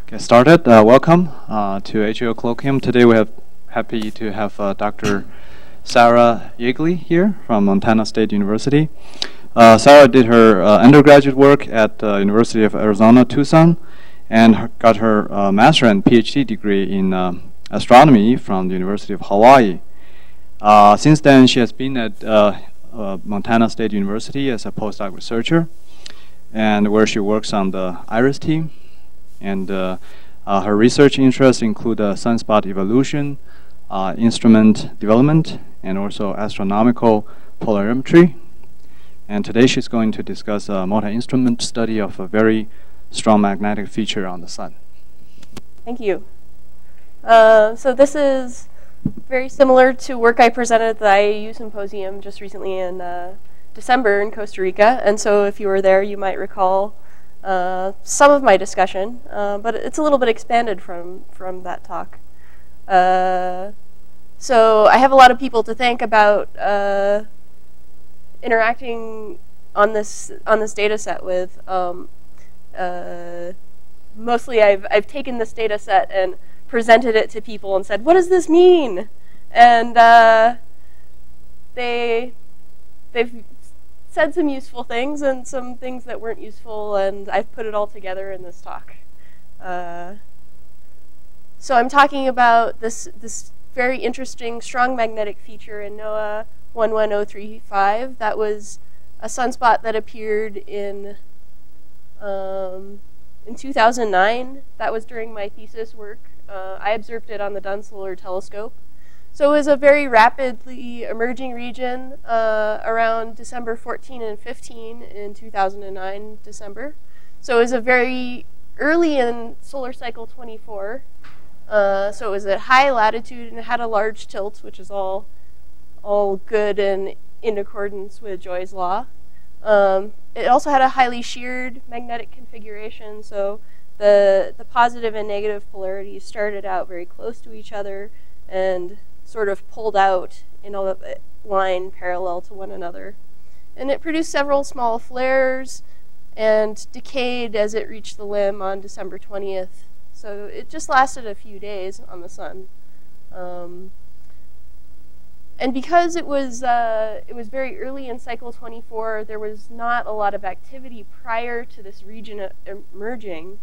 Get started. Welcome to HAO Colloquium. Today we are happy to have Dr. Sarah Jaeggli here from Montana State University. Sarah did her undergraduate work at the University of Arizona, Tucson, and got her master and PhD degree in astronomy from the University of Hawaii. Since then, she has been at Montana State University as a postdoc researcher, and where she works on the IRIS team. And her research interests include sunspot evolution, instrument development, and also astronomical polarimetry. And today she's going to discuss a multi-instrument study of a very strong magnetic feature on the sun. Thank you. So this is very similar to work I presented at the IAU Symposium just recently in December in Costa Rica. And so if you were there, you might recall some of my discussion, but it's a little bit expanded from that talk. So I have a lot of people to thank about interacting on this data set with. Mostly I've taken this data set and presented it to people and said, what does this mean? And they've said some useful things and some things that weren't useful, and I've put it all together in this talk. So I'm talking about this very interesting strong magnetic feature in NOAA 11035. That was a sunspot that appeared in 2009. That was during my thesis work. I observed it on the Dunn Solar Telescope. So it was a very rapidly emerging region around December 14 and 15 in 2009, December. So it was a very early in solar cycle 24. So it was at high latitude and had a large tilt, which is all good and in accordance with Joy's law. It also had a highly sheared magnetic configuration, so the positive and negative polarities started out very close to each other and sort of pulled out in a line parallel to one another. And it produced several small flares and decayed as it reached the limb on December 20th. So it just lasted a few days on the sun. And because it was very early in cycle 24, there was not a lot of activity prior to this region emerging.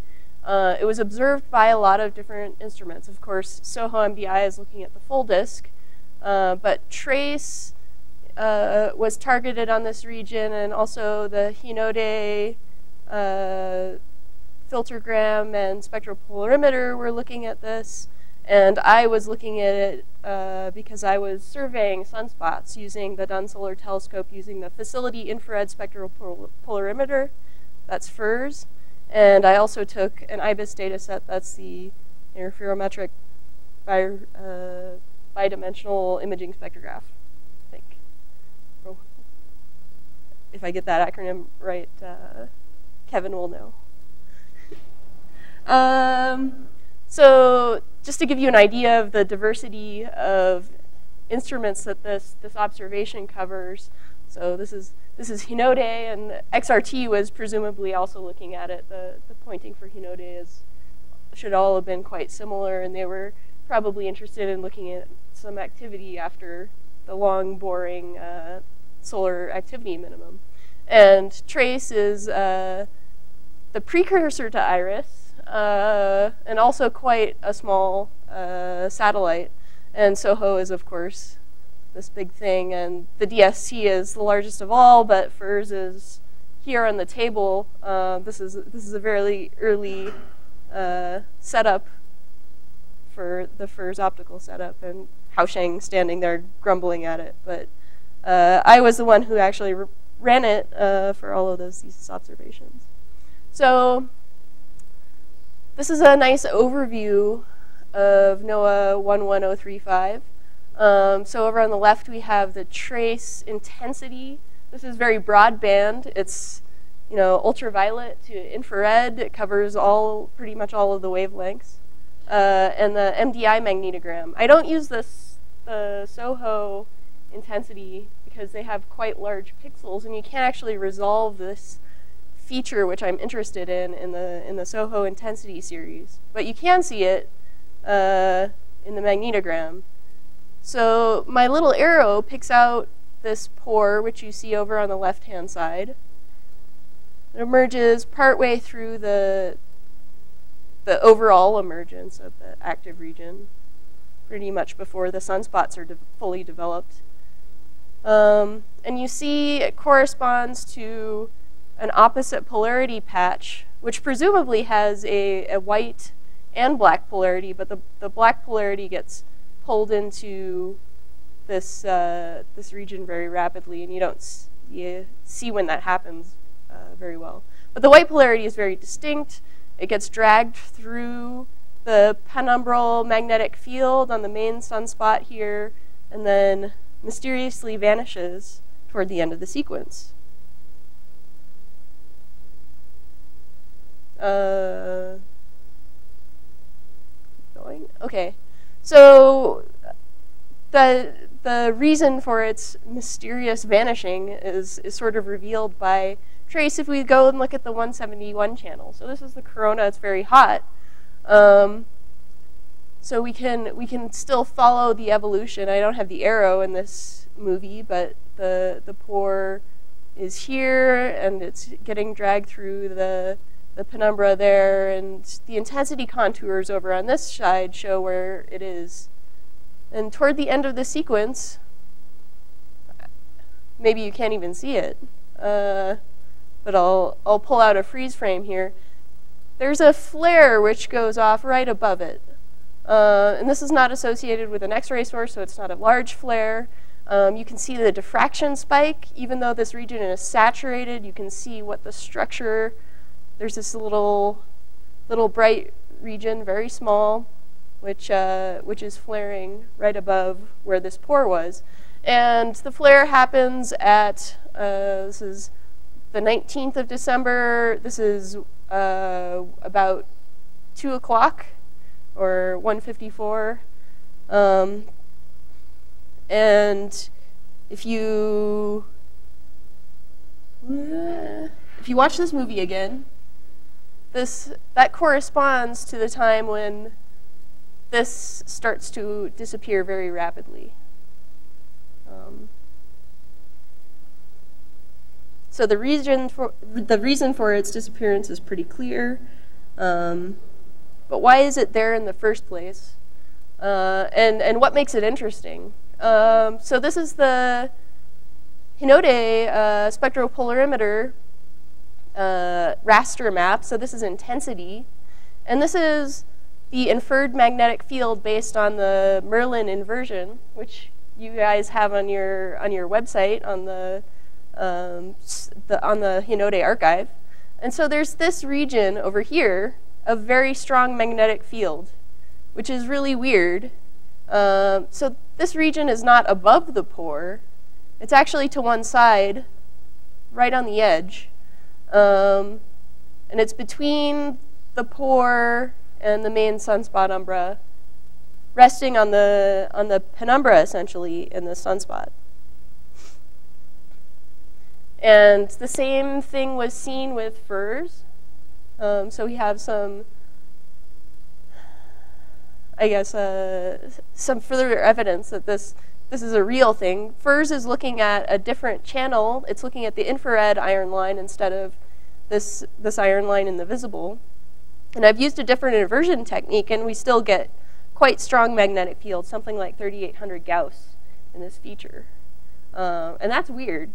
It was observed by a lot of different instruments. Of course, SOHO MBI is looking at the full disk, but TRACE was targeted on this region, and also the Hinode filtergram and spectropolarimeter were looking at this. And I was looking at it because I was surveying sunspots using the Dunn Solar Telescope using the Facility Infrared Spectropolarimeter, that's FIRS. And I also took an IBIS data set, that's the interferometric bidimensional imaging spectrograph, I think. Oh, if I get that acronym right, Kevin will know. So just to give you an idea of the diversity of instruments that this observation covers, so this is Hinode, and XRT was presumably also looking at it. The pointing for Hinode should all have been quite similar, and they were probably interested in looking at some activity after the long, boring solar activity minimum. And TRACE is the precursor to IRIS, and also quite a small satellite. And SOHO is, of course, this big thing, and the DST is the largest of all, but FIRS is here on the table. This is a very early setup for the FIRS optical setup, and Haosheng standing there grumbling at it. But I was the one who actually ran it for all of those thesis observations. So this is a nice overview of NOAA 11035. So over on the left, we have the TRACE intensity. This is very broadband. It's ultraviolet to infrared. It covers pretty much all of the wavelengths. And the MDI magnetogram. I don't use the SOHO intensity because they have quite large pixels, and you can't actually resolve this feature which I'm interested in the SOHO intensity series. But you can see it in the magnetogram. So my little arrow picks out this pore, which you see over on the left-hand side. It emerges partway through the overall emergence of the active region, pretty much before the sunspots are fully developed. And you see it corresponds to an opposite polarity patch, which presumably has a white and black polarity, but the black polarity gets pulled into this this region very rapidly, and you don't see when that happens very well. But the white polarity is very distinct. It gets dragged through the penumbral magnetic field on the main sunspot here, and then mysteriously vanishes toward the end of the sequence. Going? Okay. So the reason for its mysterious vanishing is sort of revealed by trace if we go and look at the 171 channel. So this is the corona. It's very hot. So we can still follow the evolution. I don't have the arrow in this movie, but the pore is here, and it's getting dragged through the penumbra there, and the intensity contours over on this side show where it is. And toward the end of the sequence, maybe you can't even see it, but I'll pull out a freeze frame here. There's a flare which goes off right above it. And this is not associated with an X-ray source, so it's not a large flare. You can see the diffraction spike. Even though this region is saturated, you can see what the structure. There's this little bright region, very small, which is flaring right above where this pore was. And the flare happens at, this is the 19th of December. This is about 2 o'clock or 1:54. And if you watch this movie again, that corresponds to the time when this starts to disappear very rapidly. So the reason for its disappearance is pretty clear. But why is it there in the first place? And what makes it interesting? So this is the Hinode spectropolarimeter raster map. So this is intensity. And this is the inferred magnetic field based on the Merlin inversion, which you guys have on your website on the Hinode archive. And so there's this region over here of very strong magnetic field, which is really weird. So this region is not above the pore. It's actually to one side, right on the edge. And it's between the pore and the main sunspot umbra, resting on the penumbra, essentially, in the sunspot. And the same thing was seen with furs. So we have some, I guess, some further evidence that this is a real thing. FIRS is looking at a different channel. It's looking at the infrared iron line instead of this iron line in the visible. And I've used a different inversion technique, and we still get quite strong magnetic fields, something like 3,800 Gauss in this feature. And that's weird.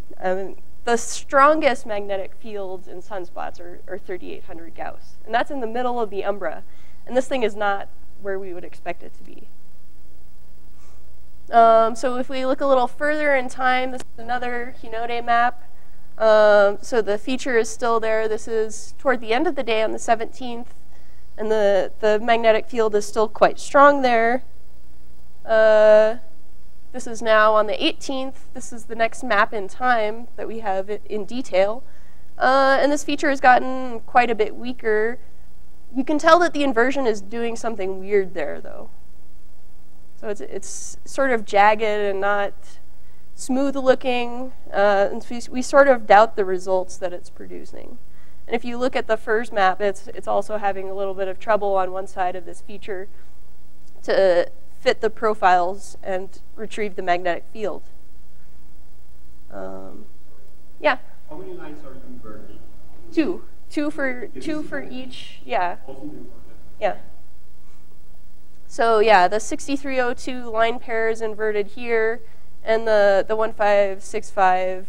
The strongest magnetic fields in sunspots are 3,800 Gauss. And that's in the middle of the umbra. And this thing is not where we would expect it to be. So if we look a little further in time, this is another Hinode map. So the feature is still there. This is toward the end of the day on the 17th. And the magnetic field is still quite strong there. This is now on the 18th. This is the next map in time that we have in detail. And this feature has gotten quite a bit weaker. You can tell that the inversion is doing something weird there, though. So it's sort of jagged and not smooth looking. And we sort of doubt the results that it's producing. And if you look at the FIRS map, it's also having a little bit of trouble on one side of this feature to fit the profiles and retrieve the magnetic field. Yeah? How many lines are you inverting? Two for each, yeah. Yeah. So yeah, the 6302 line pair is inverted here, and the 1565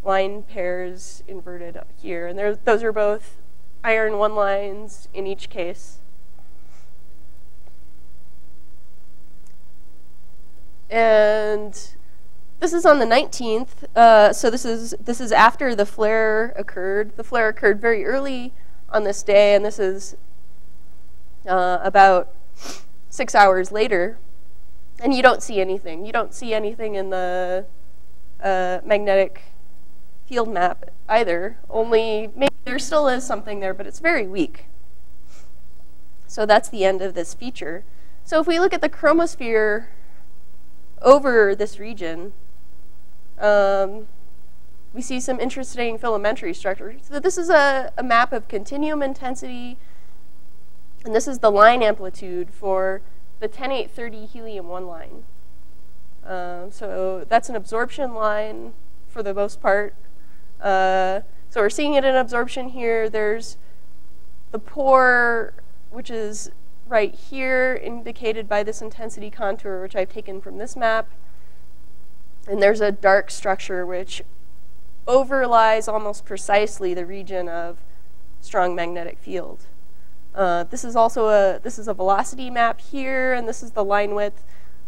line pairs inverted here. And those are both iron 1 lines in each case. And this is on the 19th. So this is after the flare occurred. The flare occurred very early on this day, and this is about 6 hours later. And you don't see anything. You don't see anything in the magnetic field map either. Only maybe there still is something there, but it's very weak. So that's the end of this feature. So if we look at the chromosphere over this region, we see some interesting filamentary structures. So this is a map of continuum intensity, and this is the line amplitude for the 10830 helium-1 line. So that's an absorption line for the most part. So we're seeing it in absorption here. There's the pore, which is right here, indicated by this intensity contour, which I've taken from this map. And there's a dark structure which overlies almost precisely the region of strong magnetic field. This is also a velocity map here, and this is the line width.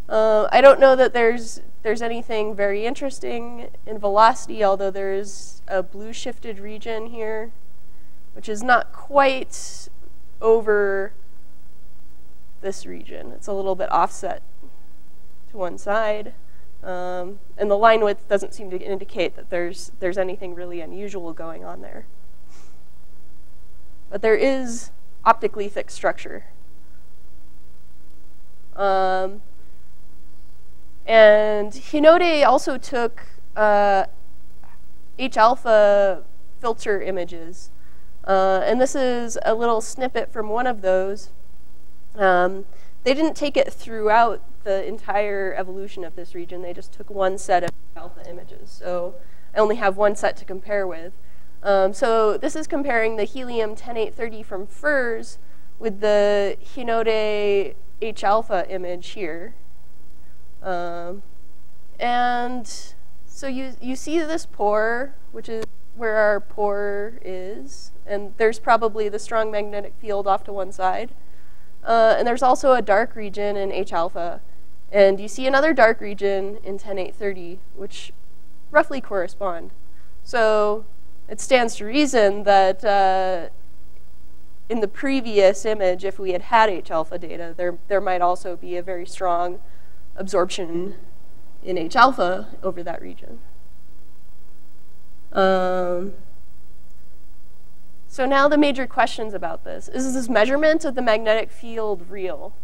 I don't know that there's anything very interesting in velocity, although there's a blue shifted region here, which is not quite over this region. It's a little bit offset to one side. And the line width doesn't seem to indicate that there's anything really unusual going on there. But there is optically thick structure. And Hinode also took H-alpha filter images. And this is a little snippet from one of those. They didn't take it throughout the entire evolution of this region. They just took one set of alpha images. So I only have one set to compare with. So this is comparing the helium 10830 from FIRS with the Hinode H-alpha image here. And so you see this pore, which is where our pore is. And there's probably the strong magnetic field off to one side. And there's also a dark region in H-alpha. And you see another dark region in 10830, which roughly correspond. So it stands to reason that in the previous image, if we had had H-alpha data, there might also be a very strong absorption in H-alpha over that region. So now the major questions about this. Is this measurement of the magnetic field real?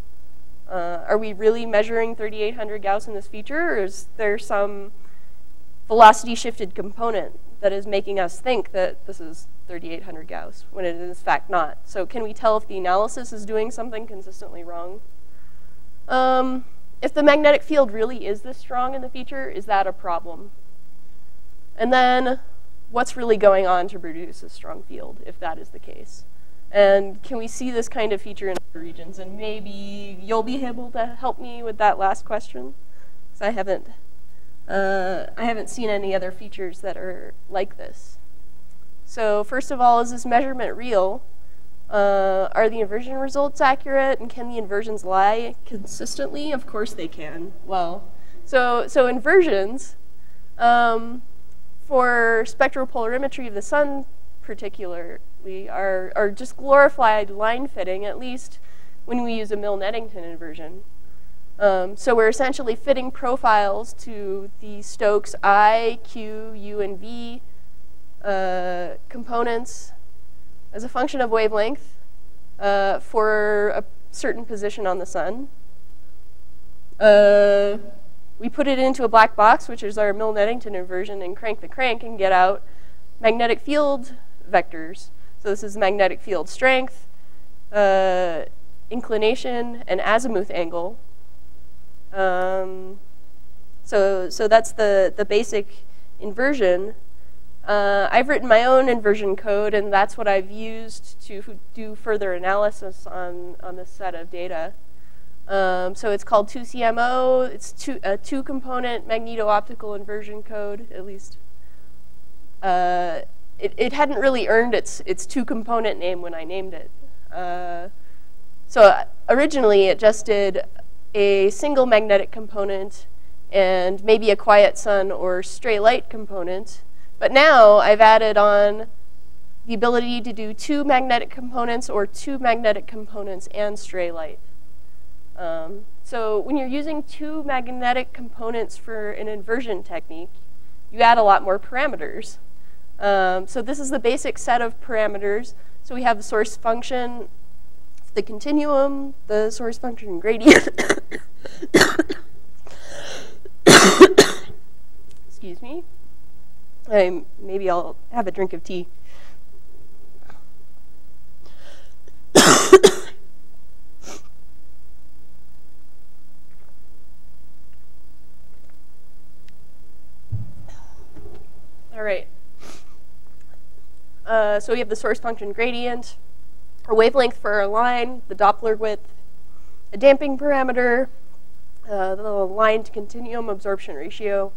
Are we really measuring 3800 Gauss in this feature, or is there some velocity shifted component that is making us think that this is 3800 Gauss when it is in fact not? So can we tell if the analysis is doing something consistently wrong? If the magnetic field really is this strong in the feature, is that a problem? And then what's really going on to produce a strong field, if that is the case? And can we see this kind of feature in other regions? And maybe you'll be able to help me with that last question, because I haven't seen any other features that are like this. So first of all, is this measurement real? Are the inversion results accurate, and can the inversions lie consistently? Of course they can. Well, so inversions, for spectral polarimetry of the sun particularly, are just glorified line fitting, at least when we use a Milne-Eddington inversion. So we're essentially fitting profiles to the Stokes I, Q, U, and V components as a function of wavelength for a certain position on the sun. We put it into a black box, which is our Milne-Eddington inversion, and crank the crank and get out magnetic field vectors. So this is magnetic field strength, inclination, and azimuth angle. So that's the basic inversion. I've written my own inversion code, and that's what I've used to do further analysis on this set of data. So it's called 2CMO. It's a two-component magneto-optical inversion code, at least. It hadn't really earned its two-component name when I named it. So originally, it just did a single magnetic component and maybe a quiet sun or stray light component. But now I've added on the ability to do two magnetic components or two magnetic components and stray light. So when you're using two magnetic components for an inversion technique, you add a lot more parameters. So this is the basic set of parameters. So we have the source function, the continuum, the source function gradient. Excuse me. Maybe I'll have a drink of tea. All right. So we have the source function gradient, a wavelength for our line, the Doppler width, a damping parameter, the line to continuum absorption ratio,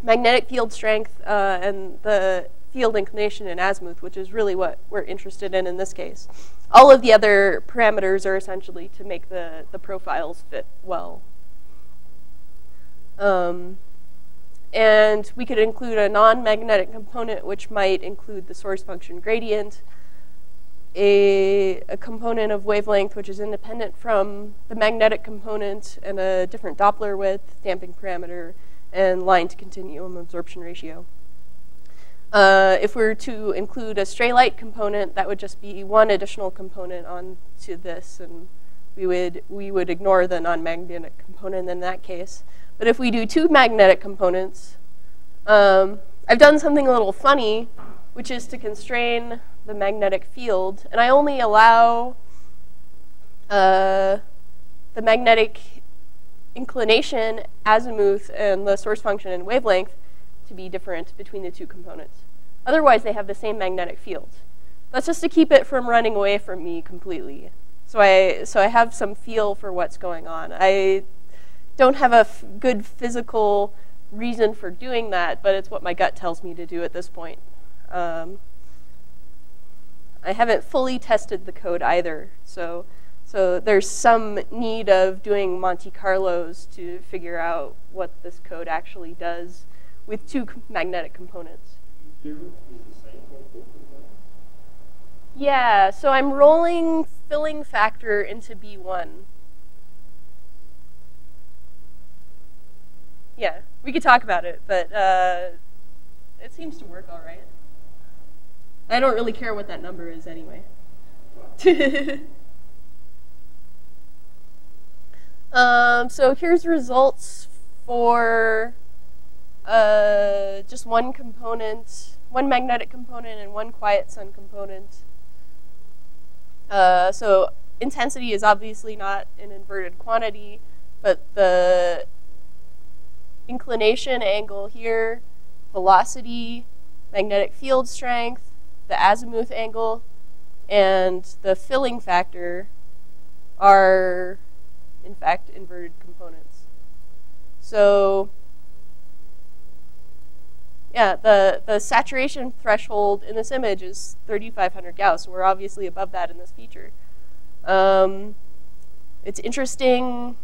magnetic field strength, and the field inclination and azimuth, which is really what we're interested in this case. All of the other parameters are essentially to make the profiles fit well. And we could include a non-magnetic component, which might include the source function gradient, a component of wavelength, which is independent from the magnetic component, and a different Doppler width, damping parameter, and line to continuum absorption ratio. If we were to include a stray light component, that would just be one additional component onto this, and we would ignore the non-magnetic component in that case. But if we do two magnetic components, I've done something a little funny, which is to constrain the magnetic field, and I only allow the magnetic inclination, azimuth, and the source function and wavelength to be different between the two components. Otherwise, they have the same magnetic field. That's just to keep it from running away from me completely. So I have some feel for what's going on. I don't have a good physical reason for doing that, but it's what my gut tells me to do at this point. I haven't fully tested the code either, so there's some need of doing Monte Carlos to figure out what this code actually does with two magnetic components. Yeah, so I'm rolling filling factor into B1. Yeah, we could talk about it, but it seems to work all right. I don't really care what that number is anyway. So here's results for just one component, one magnetic component and one quiet sun component. So intensity is obviously not an inverted quantity, but the inclination angle here, velocity, magnetic field strength, the azimuth angle, and the filling factor are, in fact, inverted components. So, yeah, the saturation threshold in this image is 3,500 Gauss. So we're obviously above that in this feature. It's interesting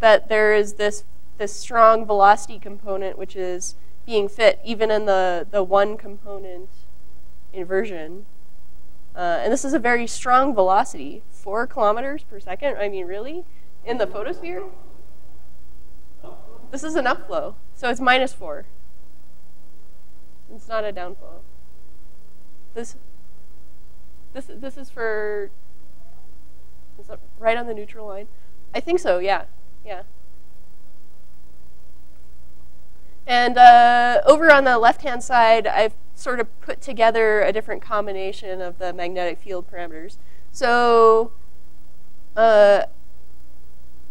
that there is this strong velocity component, which is being fit even in the one component inversion. And this is a very strong velocity, 4 kilometers per second. I mean, really? In the photosphere? This is an upflow, so it's -4. It's not a downflow. This is for, is that right on the neutral line? I think so, yeah. Yeah. And over on the left-hand side, I've sort of put together a different combination of the magnetic field parameters. So the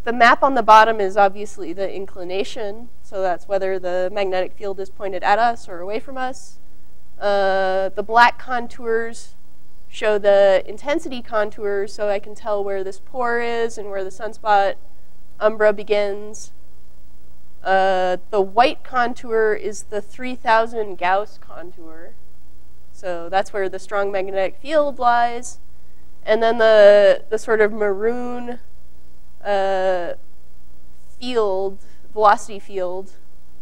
map on the bottom is obviously the inclination. So that's whether the magnetic field is pointed at us or away from us. The black contours show the intensity contours, so I can tell where this pore is and where the sunspot umbra begins. The white contour is the 3000 Gauss contour. So that's where the strong magnetic field lies. And then the sort of maroon field, velocity field,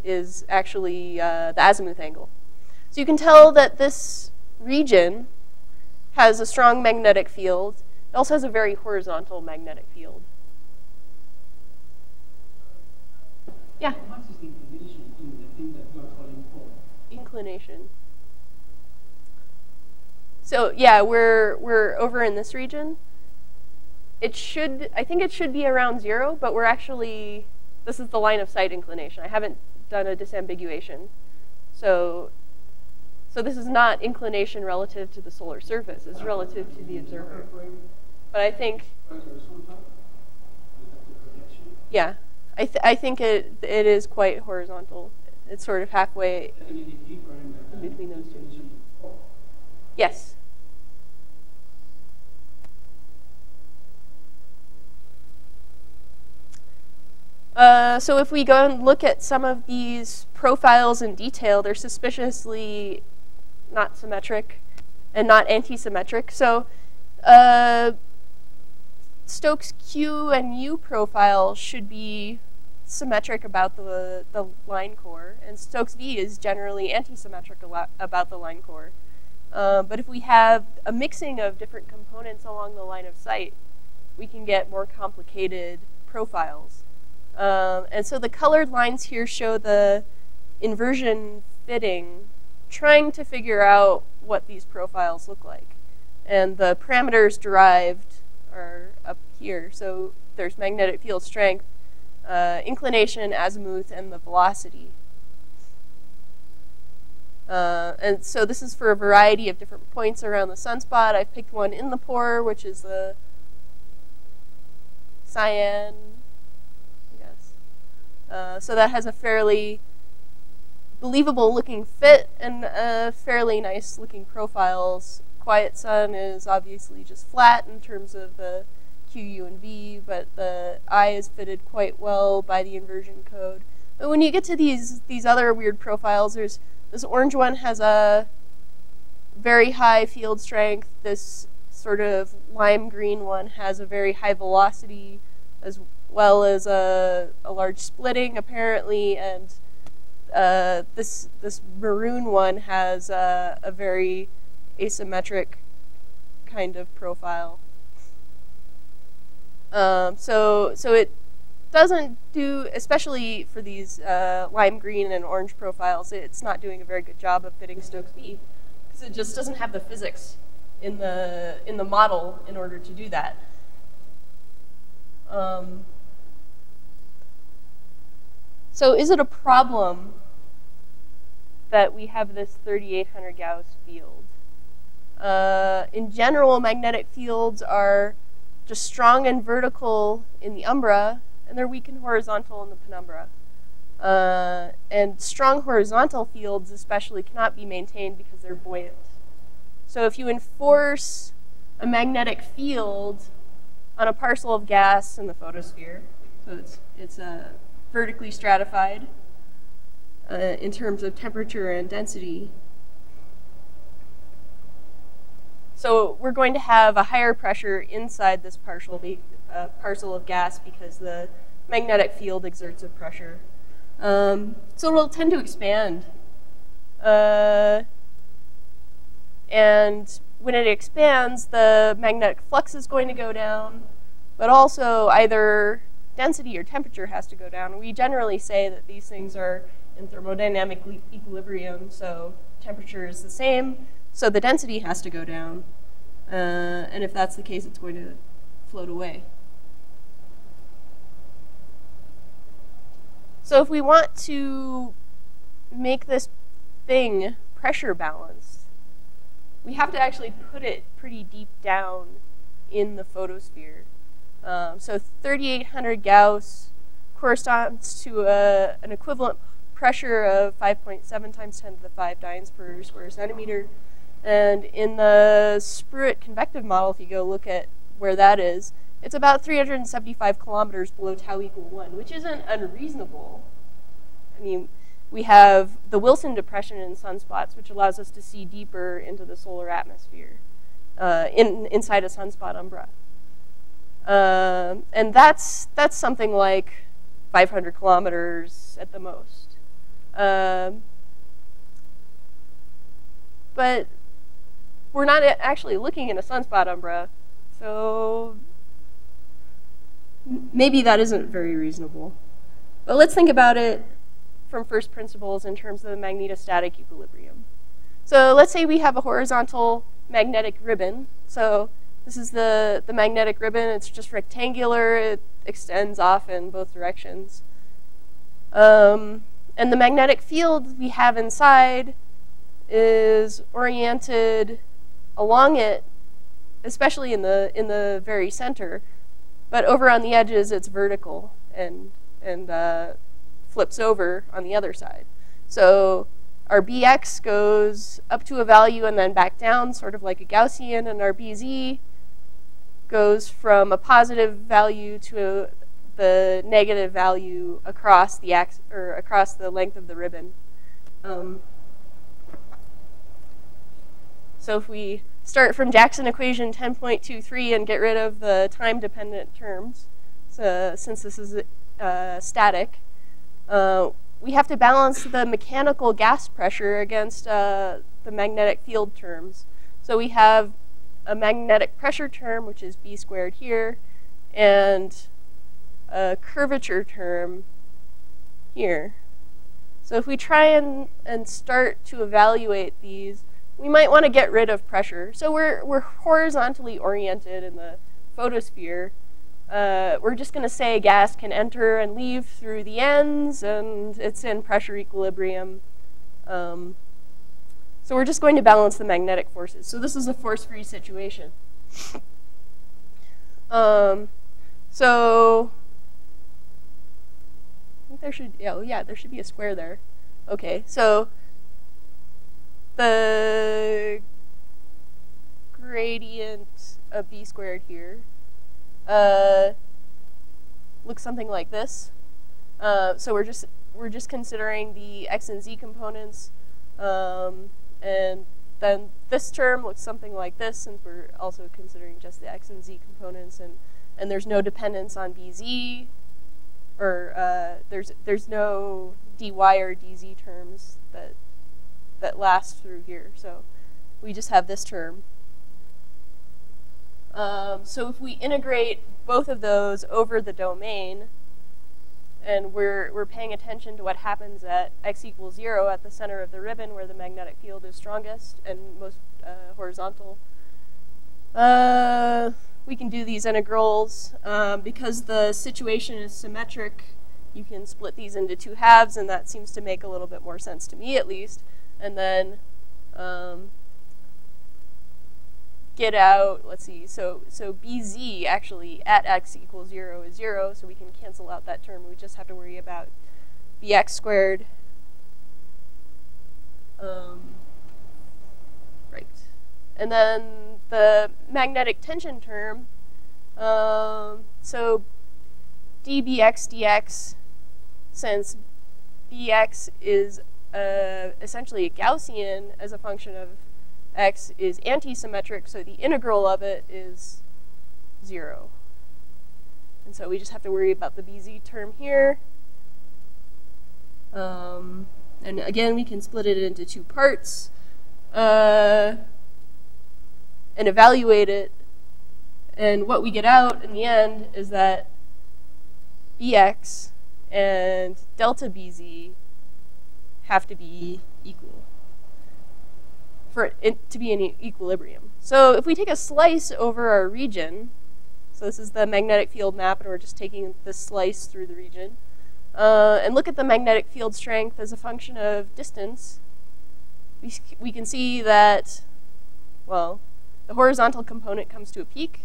is actually the azimuth angle. So you can tell that this region has a strong magnetic field. It also has a very horizontal magnetic field. Yeah? What is the inclination in the thing that you are calling for? Inclination. So yeah, we're over in this region. I think it should be around 0, but we're actually, this is the line of sight inclination. I haven't done a disambiguation. So this is not inclination relative to the solar surface. It's relative to the observer. But I think, yeah, I think it is quite horizontal. It's sort of halfway in between those two. Yes. So if we go and look at some of these profiles in detail, they're suspiciously not symmetric and not anti-symmetric. So Stokes Q and U profile should be symmetric about the line core, and Stokes V is generally anti-symmetric about the line core. But if we have a mixing of different components along the line of sight, we can get more complicated profiles. And so the colored lines here show the inversion fitting, trying to figure out what these profiles look like. And the parameters derived are up here. So there's magnetic field strength, inclination, azimuth, and the velocity. And so this is for a variety of different points around the sunspot. I've picked one in the pore, which is the cyan, I guess. So that has a fairly believable looking fit and fairly nice looking profiles. Quiet sun is obviously just flat in terms of the Q, U, and V, but the I is fitted quite well by the inversion code. But when you get to these other weird profiles, there's this orange one has a very high field strength. This sort of lime green one has a very high velocity, as well as a large splitting apparently, and this maroon one has a very asymmetric kind of profile. So it doesn't do, especially for these lime green and orange profiles, it's not doing a very good job of fitting Stokes V, because it just doesn't have the physics in the model in order to do that. So is it a problem that we have this 3800 Gauss field? In general, magnetic fields are just strong and vertical in the umbra, and they're weak and horizontal in the penumbra. And strong horizontal fields especially cannot be maintained because they're buoyant. So if you enforce a magnetic field on a parcel of gas in the photosphere, so it's vertically stratified in terms of temperature and density, so we're going to have a higher pressure inside this parcel of gas because the magnetic field exerts a pressure. So it'll tend to expand. And when it expands, the magnetic flux is going to go down, but also either density or temperature has to go down. We generally say that these things are in thermodynamic equilibrium, so temperature is the same, so the density has to go down. And if that's the case, it's going to float away. So if we want to make this thing pressure balanced, we have to actually put it pretty deep down in the photosphere. So 3800 Gauss corresponds to an equivalent pressure of 5.7 times 10 to the 5 dynes per square centimeter. And in the Spruit convective model, if you go look at where that is, it's about 375 kilometers below tau equal 1, which isn't unreasonable. I mean, we have the Wilson depression in sunspots, which allows us to see deeper into the solar atmosphere inside a sunspot umbra. And that's something like 500 kilometers at the most. But we're not actually looking in a sunspot umbra, so maybe that isn't very reasonable. But let's think about it from first principles in terms of the magnetostatic equilibrium. So let's say we have a horizontal magnetic ribbon. So this is the magnetic ribbon. It's just rectangular. It extends off in both directions. And the magnetic field we have inside is oriented along it, especially in the very center. But over on the edges, it's vertical and flips over on the other side. So our Bx goes up to a value and then back down, sort of like a Gaussian, and our Bz goes from a positive value to the negative value across the across the length of the ribbon. So if we start from Jackson equation 10.23 and get rid of the time-dependent terms, since this is static, we have to balance the mechanical gas pressure against the magnetic field terms. So we have a magnetic pressure term, which is B squared here, and a curvature term here. So if we try and start to evaluate these, we might want to get rid of pressure. So we're horizontally oriented in the photosphere. We're just going to say gas can enter and leave through the ends, and it's in pressure equilibrium. So we're just going to balance the magnetic forces. So this is a force-free situation. So I think there should, there should be a square there. Okay, so the gradient of B squared here looks something like this. So we're just considering the x and z components, and then this term looks something like this, since we're also considering just the x and z components, and there's no dependence on bz, or there's no dy or dz terms that last through here. So we just have this term. So if we integrate both of those over the domain, and we're paying attention to what happens at x equals 0 at the center of the ribbon where the magnetic field is strongest and most horizontal, we can do these integrals. Because the situation is symmetric, you can split these into two halves, and that seems to make a little bit more sense to me, at least. And then get out, let's see, so bz actually at x equals 0 is 0, so we can cancel out that term. We just have to worry about bx squared. Right. And then the magnetic tension term, so dbx dx, since bx is essentially a Gaussian as a function of x, is anti-symmetric, so the integral of it is 0. And so we just have to worry about the bz term here. And again, we can split it into two parts and evaluate it. And what we get out in the end is that bx and delta bz have to be equal for it to be in equilibrium. So if we take a slice over our region, so this is the magnetic field map, and we're just taking this slice through the region, and look at the magnetic field strength as a function of distance, we can see that, well, the horizontal component comes to a peak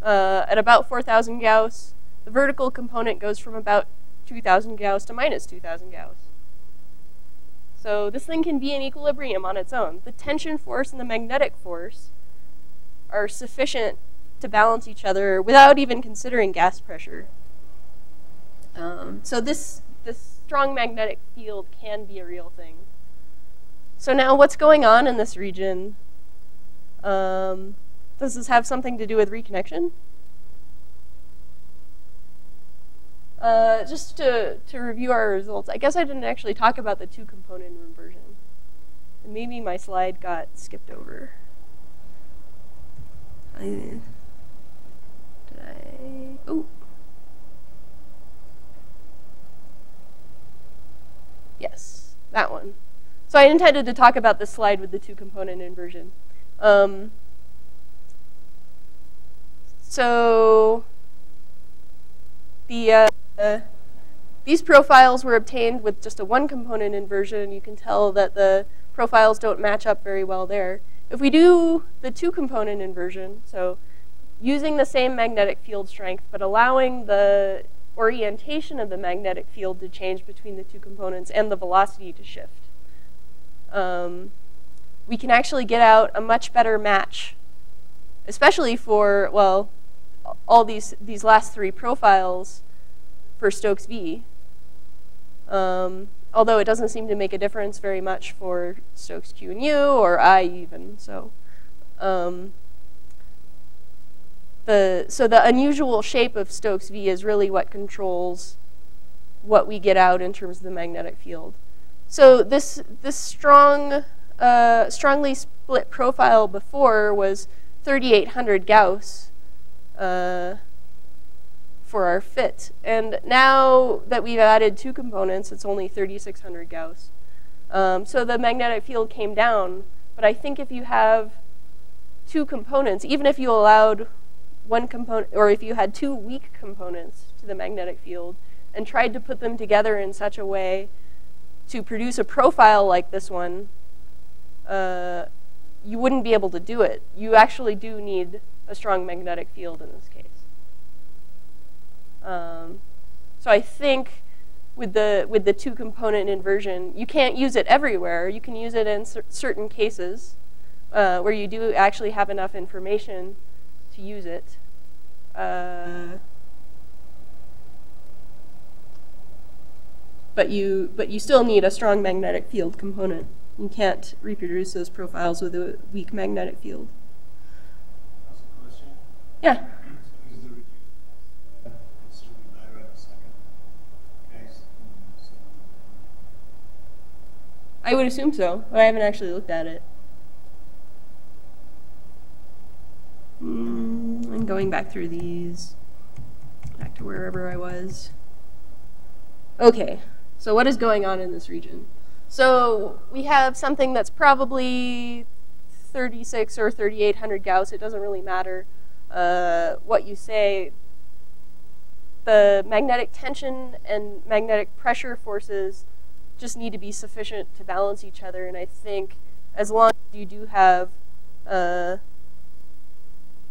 at about 4,000 Gauss. The vertical component goes from about 2,000 Gauss to minus 2,000 Gauss. So this thing can be in equilibrium on its own. The tension force and the magnetic force are sufficient to balance each other without even considering gas pressure. So this strong magnetic field can be a real thing. So now what's going on in this region? Does this have something to do with reconnection? Just to review our results, I guess I didn't actually talk about the two-component inversion. And maybe my slide got skipped over. Oh. Yes, that one. So I intended to talk about this slide with the two-component inversion. So these profiles were obtained with just a one-component inversion. You can tell that the profiles don't match up very well there. If we do the two-component inversion, so using the same magnetic field strength, but allowing the orientation of the magnetic field to change between the two components and the velocity to shift, we can actually get out a much better match, especially for, well, all these last three profiles for Stokes V. Although it doesn't seem to make a difference very much for Stokes Q and U, or I even. So, the unusual shape of Stokes V is really what controls what we get out in terms of the magnetic field. So this strongly split profile before was 3,800 Gauss for our fit. And now that we've added two components, it's only 3,600 Gauss. So the magnetic field came down. But I think if you have two components, even if you allowed one component, or if you had two weak components to the magnetic field and tried to put them together in such a way to produce a profile like this one, you wouldn't be able to do it. You actually do need a strong magnetic field in this case. So I think with the two-component inversion, you can't use it everywhere. You can use it in certain cases where you do actually have enough information to use it. But you still need a strong magnetic field component. You can't reproduce those profiles with a weak magnetic field. Ask a question? Yeah. So is the reduced considerably better at the second case? I would assume so, but I haven't actually looked at it. I'm going back through these, back to wherever I was. Okay, so what is going on in this region? So we have something that's probably 36 or 3,800 Gauss. It doesn't really matter what you say. The magnetic tension and magnetic pressure forces just need to be sufficient to balance each other. And I think as long as you do have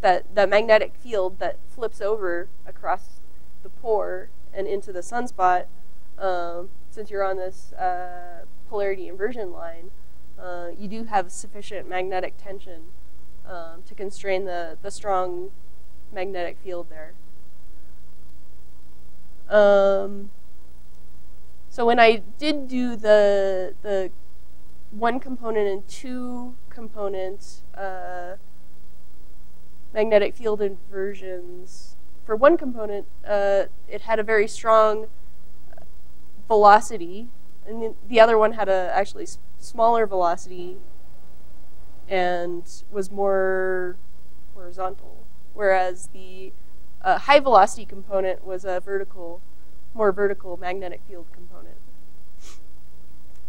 that magnetic field that flips over across the pore and into the sunspot, since you're on this polarity inversion line, you do have sufficient magnetic tension to constrain the strong magnetic field there. So when I did do the one component and two components magnetic field inversions, for one component, it had a very strong velocity, and the other one had a actually smaller velocity and was more horizontal, whereas the high velocity component was a more vertical magnetic field component.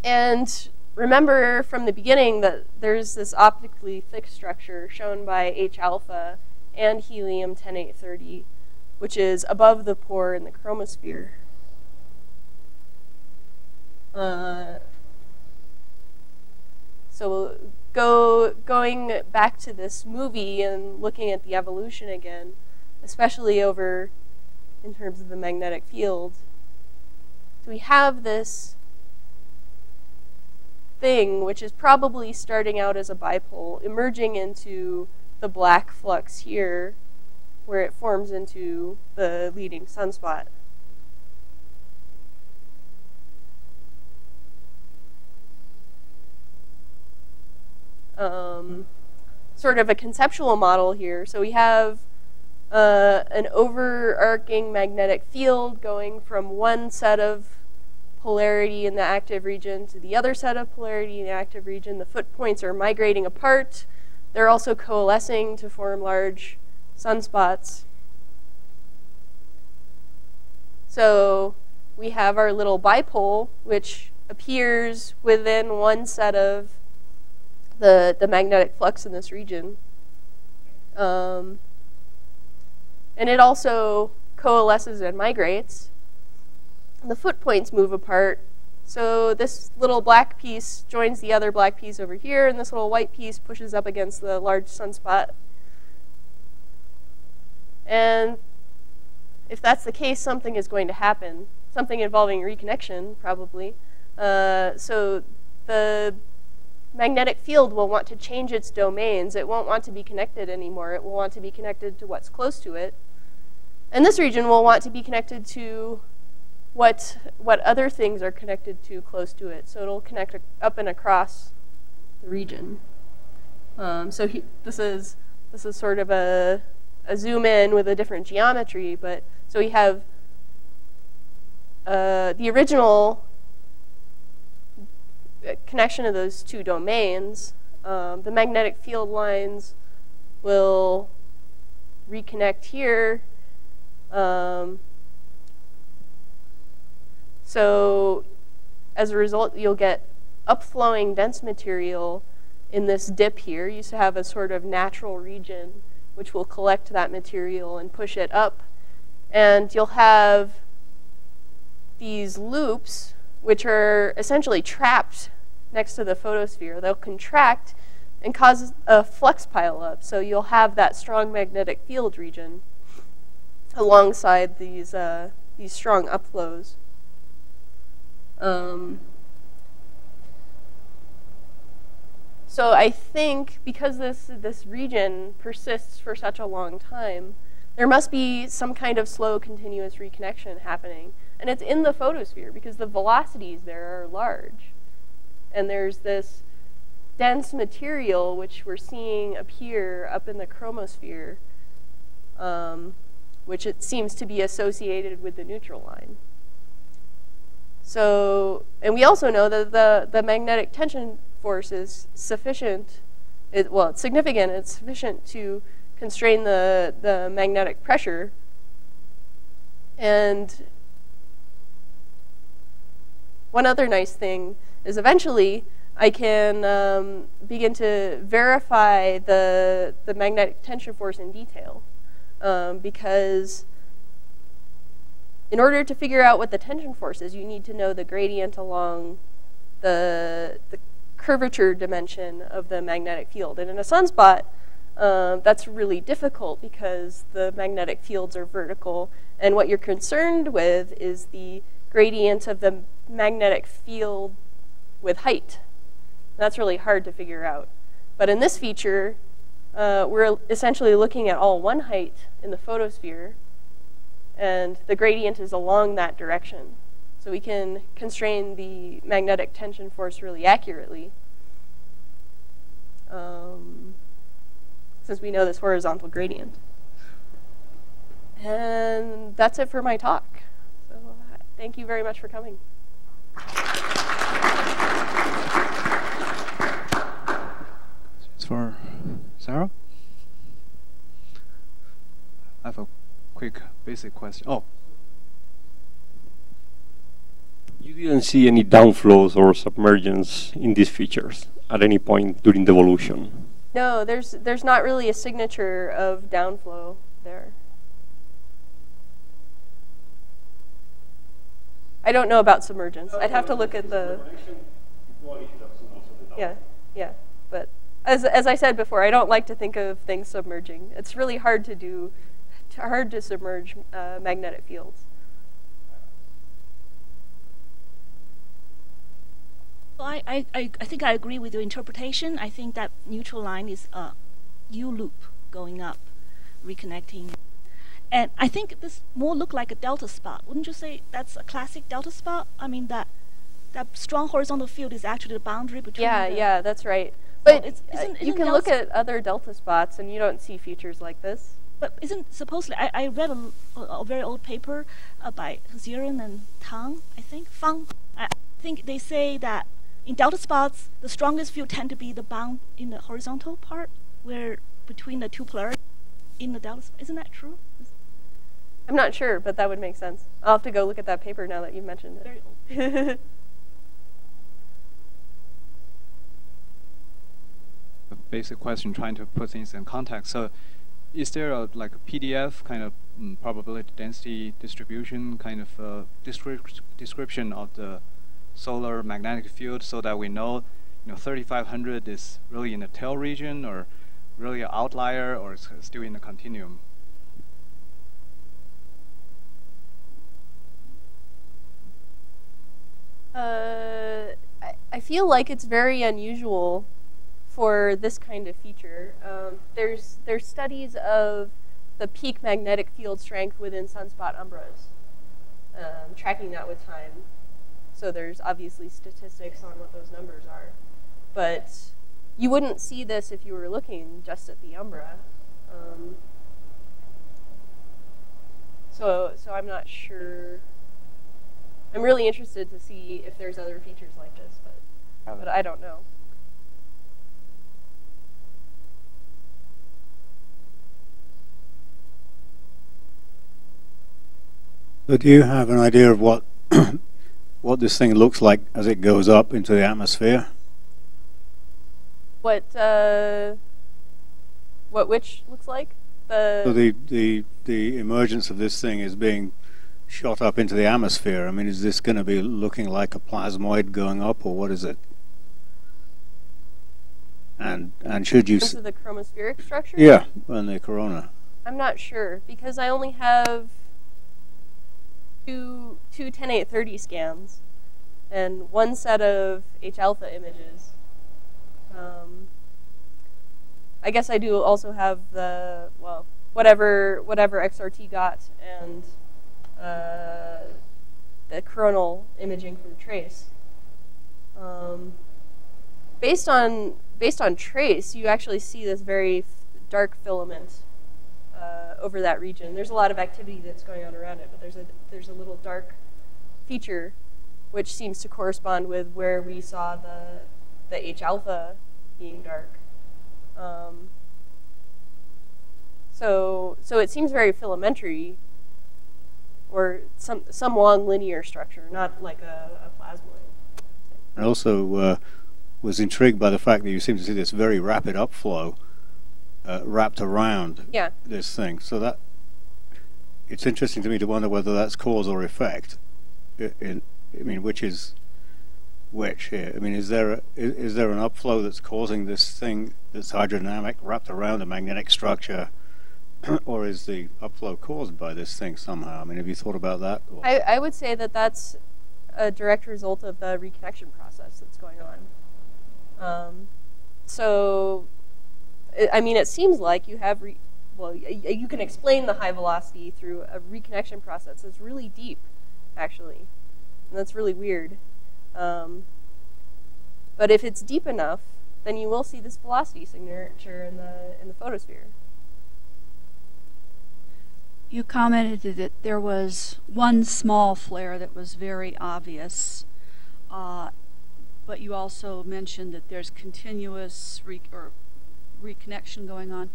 And remember from the beginning that there's this optically thick structure shown by H alpha and helium 10830, which is above the pore in the chromosphere. So going back to this movie and looking at the evolution again, especially over in terms of the magnetic field. So we have this thing, which is probably starting out as a bipole, emerging into the black flux here, where it forms into the leading sunspot. Sort of a conceptual model here. So we have an overarching magnetic field going from one set of polarity in the active region to the other set of polarity in the active region. The foot points are migrating apart. They're also coalescing to form large sunspots. So we have our little bipole, which appears within one set of the magnetic flux in this region. And it also coalesces and migrates. The foot points move apart. So this little black piece joins the other black piece over here, and this little white piece pushes up against the large sunspot. And if that's the case, something is going to happen. Something involving reconnection, probably. So the magnetic field will want to change its domains. It won't want to be connected anymore. It will want to be connected to what's close to it. And this region will want to be connected to what other things are connected to close to it. So it'll connect up and across the region. This is sort of a zoom in with a different geometry. But so we have the original connection of those two domains. The magnetic field lines will reconnect here. So as a result, you'll get upflowing dense material in this dip here. You used to have a sort of natural region which will collect that material and push it up. And you'll have these loops which are essentially trapped next to the photosphere. They'll contract and cause a flux pileup. So you'll have that strong magnetic field region alongside these strong upflows. So I think because this region persists for such a long time, there must be some kind of slow continuous reconnection happening. And it's in the photosphere because the velocities there are large. And there's this dense material which we're seeing appear up in the chromosphere, which it seems to be associated with the neutral line. So, and we also know that the magnetic tension force is sufficient, it's significant, it's sufficient to constrain the magnetic pressure. And one other nice thing is eventually I can begin to verify the magnetic tension force in detail, because in order to figure out what the tension force is, you need to know the gradient along the curvature dimension of the magnetic field. And in a sunspot, that's really difficult because the magnetic fields are vertical, and what you're concerned with is the gradient of the magnetic field with height. That's really hard to figure out. But in this feature, we're essentially looking at all one height in the photosphere, and the gradient is along that direction. So we can constrain the magnetic tension force really accurately, since we know this horizontal gradient. And that's it for my talk. So thank you very much for coming. It's for Sarah. I have a quick basic question. Oh. You didn't see any downflows or submergence in these features at any point during the evolution? No, there's not really a signature of downflow there. I don't know about submergence. I'd have to look at the. Yeah, yeah. But as I said before, I don't like to think of things submerging. It's really hard to do, hard to submerge magnetic fields. Well, I think I agree with your interpretation. I think that neutral line is a U-loop going up, reconnecting. And I think this more look like a delta spot. Wouldn't you say that's a classic delta spot? I mean, that strong horizontal field is actually the boundary between Yeah, that's right. But isn't you can look at other delta spots and you don't see features like this. But isn't supposedly, I read a very old paper by Ziren and Tang, I think, Fang. I think they say that in delta spots, the strongest field tend to be the bound in the horizontal part, where between the two polarities in the delta spot. Isn't that true? I'm not sure, but that would make sense. I'll have to go look at that paper now that you've mentioned it. Very old. A basic question, trying to put things in context. So, is there a PDF kind of probability density distribution kind of description of the solar magnetic field, so that we know, 3500 is really in the tail region, or really an outlier, or it's still in the continuum? I feel like it's very unusual for this kind of feature. There's studies of the peak magnetic field strength within sunspot umbras, tracking that with time. So there's obviously statistics on what those numbers are. But you wouldn't see this if you were looking just at the umbra. So I'm not sure. I'm really interested to see if there's other features like this, but I don't know. So do you have an idea of what what this thing looks like as it goes up into the atmosphere? What which looks like? So the emergence of this thing is being shot up into the atmosphere. I mean, is this going to be looking like a plasmoid going up, or what is it? And should you into the chromospheric structure? Yeah, and the corona. I'm not sure because I only have two 10-830 scans and one set of H alpha images. I guess I do also have the whatever XRT got and the coronal imaging from trace. Based on trace, you actually see this very dark filament over that region. There's a lot of activity that's going on around it, but there's a little dark feature which seems to correspond with where we saw the H alpha being dark. So it seems very filamentary, or some long linear structure, not like a plasmoid. I also was intrigued by the fact that you seem to see this very rapid upflow wrapped around this thing. So that it's interesting to me to wonder whether that's cause or effect. I mean, which is which here? I mean, is there an upflow that's causing this thing that's hydrodynamic wrapped around a magnetic structure? Or is the upflow caused by this thing somehow? I mean, have you thought about that? I would say that that's a direct result of the reconnection process that's going on. So, I mean, it seems like you have, you can explain the high velocity through a reconnection process that's really deep, actually. And that's really weird. But if it's deep enough, then you will see this velocity signature in the photosphere. You commented that there was one small flare that was very obvious, but you also mentioned that there's continuous reconnection going on.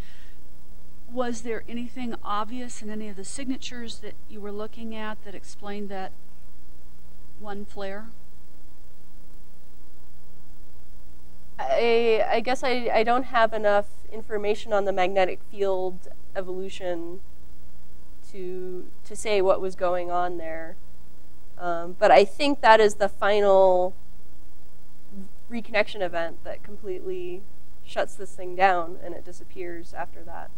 Was there anything obvious in any of the signatures that you were looking at that explained that one flare? I guess I don't have enough information on the magnetic field evolution to say what was going on there. But I think that is the final reconnection event that completely shuts this thing down, and it disappears after that.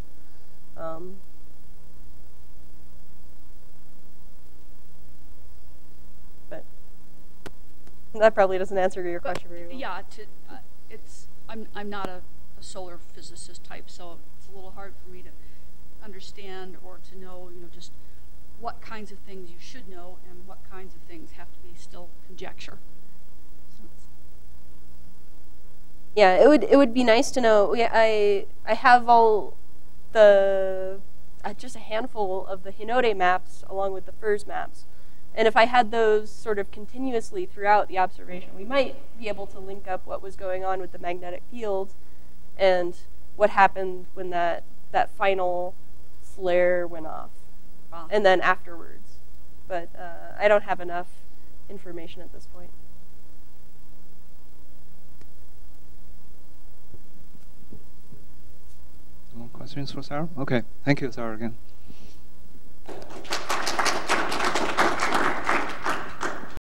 But that probably doesn't answer your question very well. Yeah, I'm not a solar physicist type, so it's a little hard for me to understand or to know, just what kinds of things you should know and what kinds of things have to be still conjecture. Yeah, it would be nice to know. I have all the just a handful of the Hinode maps along with the FIRS maps, and if I had those sort of continuously throughout the observation, we might be able to link up what was going on with the magnetic field and what happened when that final flare went off, and then afterwards. But I don't have enough information at this point. More questions for Sarah? Okay, thank you, Sarah, again.